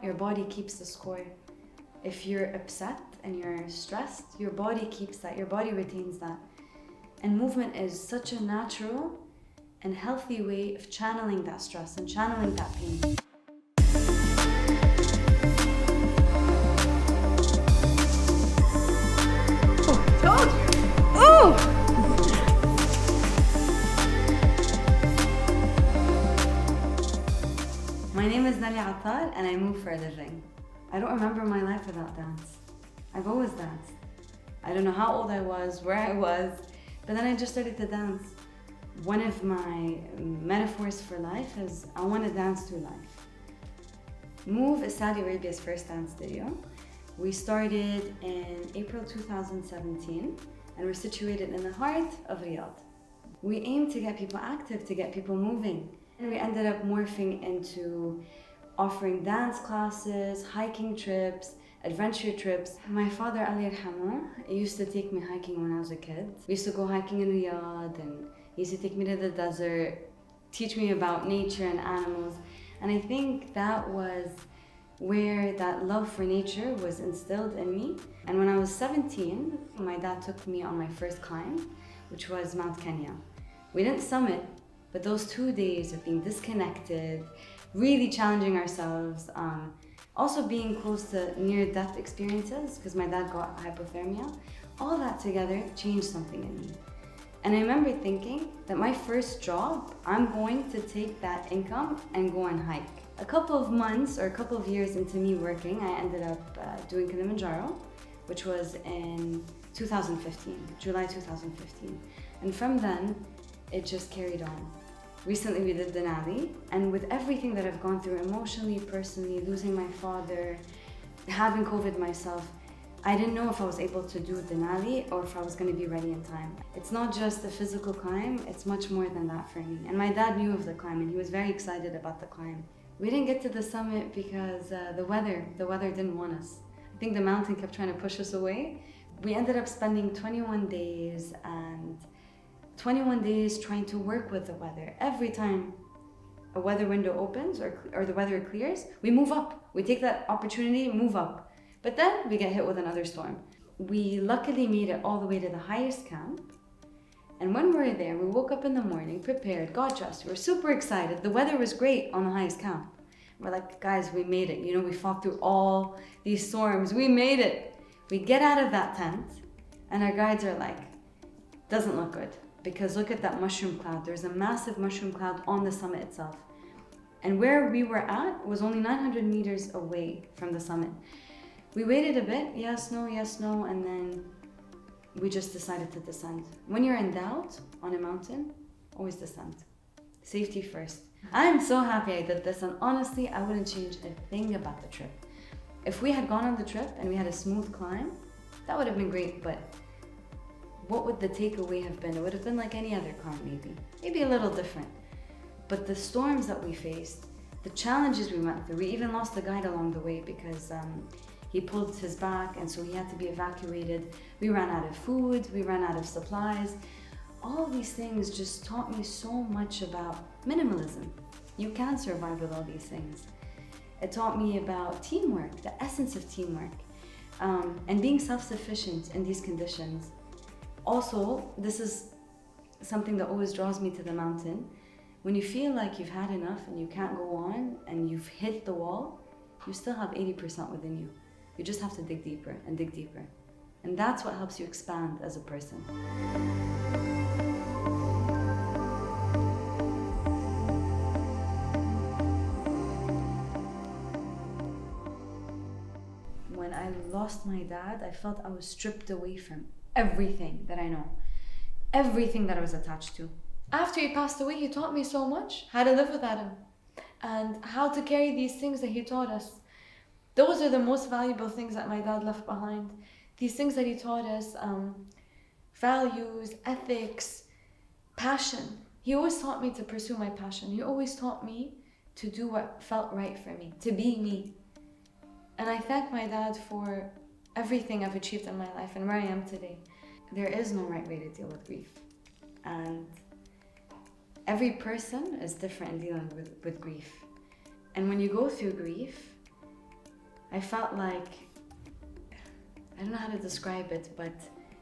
your body keeps the score. If you're upset and you're stressed, your body keeps that, your body retains that. And movement is such a natural and healthy way of channeling that stress and channeling that pain. Oh, told you! Oh! My name is Nelly Attar and I move for a living. I don't remember my life without dance. I've always danced. I don't know how old I was, where I was, but then I just started to dance. One of my metaphors for life is I want to dance through life. Move is Saudi Arabia's first dance studio. We started in April 2017 and we're situated in the heart of Riyadh. We aim to get people active, to get people moving. And we ended up morphing into offering dance classes, hiking trips, adventure trips. My father, Allah yarhamu, used to take me hiking when I was a kid. We used to go hiking in Riyadh and he used to take me to the desert, teach me about nature and animals. And I think that was where that love for nature was instilled in me. And when I was 17, my dad took me on my first climb, which was Mount Kenya. We didn't summit, but those 2 days of being disconnected, really challenging ourselves, also being close to near-death experiences, because my dad got hypothermia, all that together changed something in me. And I remember thinking that my first job, I'm going to take that income and go and hike. A couple of months or a couple of years into me working, I ended up doing Kilimanjaro, which was in 2015, July 2015. And from then, it just carried on. Recently we did Denali, and with everything that I've gone through emotionally, personally, losing my father, having COVID myself, I didn't know if I was able to do Denali or if I was going to be ready in time. It's not just a physical climb, it's much more than that for me. And my dad knew of the climb and he was very excited about the climb. We didn't get to the summit because the weather didn't want us. I think the mountain kept trying to push us away. We ended up spending 21 days trying to work with the weather. Every time a weather window opens or the weather clears, we move up. We take that opportunity, move up. But then we get hit with another storm. We luckily made it all the way to the highest camp. And when we were there, we woke up in the morning, prepared, got dressed. We were super excited. The weather was great on the highest camp. We're like, guys, we made it. You know, we fought through all these storms. We made it. We get out of that tent and our guides are like, doesn't look good. Because look at that mushroom cloud. There's a massive mushroom cloud on the summit itself. And where we were at was only 900 meters away from the summit. We waited a bit, yes, no, and then we just decided to descend. When you're in doubt on a mountain, always descend. Safety first. I'm so happy I did this, and honestly, I wouldn't change a thing about the trip. If we had gone on the trip and we had a smooth climb, that would have been great, but what would the takeaway have been? It would have been like any other climb, maybe a little different. But the storms that we faced, the challenges we went through, we even lost the guide along the way because he pulled his back and so he had to be evacuated. We ran out of food, we ran out of supplies. All these things just taught me so much about minimalism. You can survive with all these things. It taught me about teamwork, the essence of teamwork, and being self-sufficient in these conditions. Also, this is something that always draws me to the mountain. When you feel like you've had enough and you can't go on and you've hit the wall, you still have 80% within you. You just have to dig deeper and dig deeper. And that's what helps you expand as a person. When I lost my dad, I felt I was stripped away from everything that I know, everything that I was attached to. After he passed away, he taught me so much, how to live without him and how to carry these things that he taught us. Those are the most valuable things that my dad left behind. These things that he taught us, values, ethics, passion. He always taught me to pursue my passion. He always taught me to do what felt right for me, to be me. And I thank my dad for everything I've achieved in my life and where I am today. There is no right way to deal with grief. And every person is different in dealing with grief. And when you go through grief, I felt like, I don't know how to describe it, but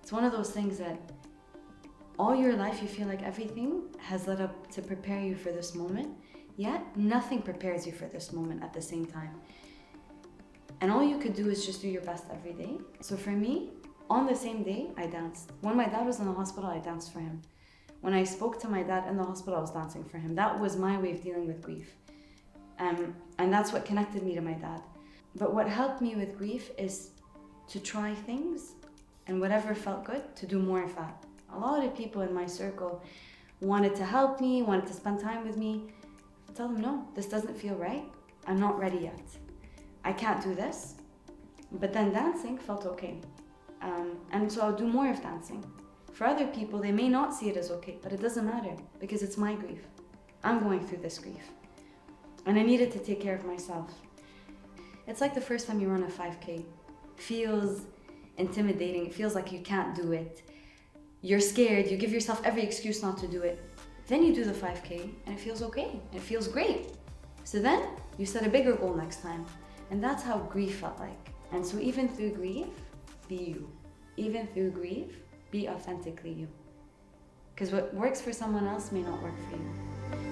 it's one of those things that all your life you feel like everything has led up to prepare you for this moment, yet nothing prepares you for this moment at the same time. And all you could do is just do your best every day. So for me, on the same day, I danced. When my dad was in the hospital, I danced for him. When I spoke to my dad in the hospital, I was dancing for him. That was my way of dealing with grief. And that's what connected me to my dad. But what helped me with grief is to try things, and whatever felt good, to do more of that. A lot of people in my circle wanted to help me, wanted to spend time with me. I tell them, no, this doesn't feel right. I'm not ready yet. I can't do this. But then dancing felt okay. And so I'll do more of dancing. For other people, they may not see it as okay, but it doesn't matter because it's my grief. I'm going through this grief. And I needed to take care of myself. It's like the first time you run a 5K. Feels intimidating. It feels like you can't do it. You're scared. You give yourself every excuse not to do it. Then you do the 5K and it feels okay. It feels great. So then you set a bigger goal next time. And that's how grief felt like. And so even through grief, be you. Even through grief, be authentically you. Because what works for someone else may not work for you.